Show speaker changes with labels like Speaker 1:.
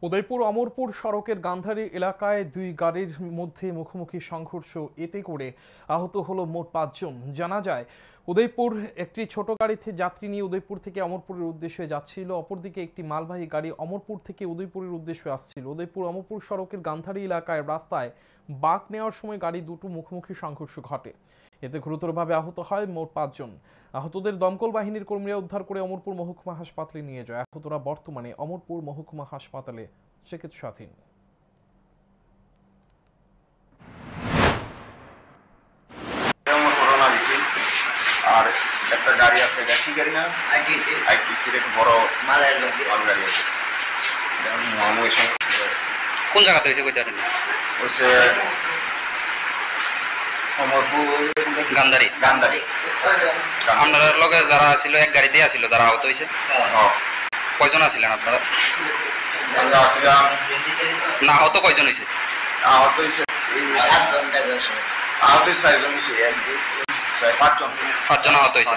Speaker 1: উদয়পুর অমরপুর সড়কের গান্ধারী এলাকায় দুই গাড়ির মধ্যে মুখোমুখি সংঘর্ষ, এতে করে আহত হলো মোট ৫ জন। জানা যায়, উদয়পুর একটি ছোট গাড়িতে যাত্রী নিয়ে উদয়পুর থেকে অমরপুরের উদ্দেশ্যে যাচ্ছিল, অপরদিকে একটি মালবাহী গাড়ি অমরপুর থেকে উদয়পুরের উদ্দেশ্যে আসছিল। উদয়পুর অমরপুর সড়কের গান্ধারী এলাকায় রাস্তায় বাঁক নেওয়ার সময় গাড়ি দুটো মুখোমুখি সংঘর্ষ ঘটে। এতে গুরুতরভাবে আহত হয় মোট ৫ জন। আহতদের দমকল বাহিনীর কর্মীরা উদ্ধার করে অমরপুর মহকুমা হাসপাতালে নিয়ে যায়। আহতরা বর্তমানে অমরপুর মহকুমা হাসপাতালে চিকিৎসাধীন।
Speaker 2: আর একটা গাড়ি আছে, কি গাড়ি না, আইটিসির একটা বড় মালের গাড়ি আছে।
Speaker 3: কোন জায়গাতে হয়েছে কইতে পারেন?
Speaker 2: হচ্ছে অমরপুর
Speaker 3: গান্ধারী।
Speaker 2: গান্ধারী।
Speaker 3: আপনার লগে যারা ছিল এক গাড়িতে আসছিল, যারা আহত হয়েছে কয়জন আছিলেন আপনারা? না, আহত কয়জন হয়েছে?
Speaker 2: আহত হয়েছে 4 জন।
Speaker 3: 5 জন আহত হয়েছে।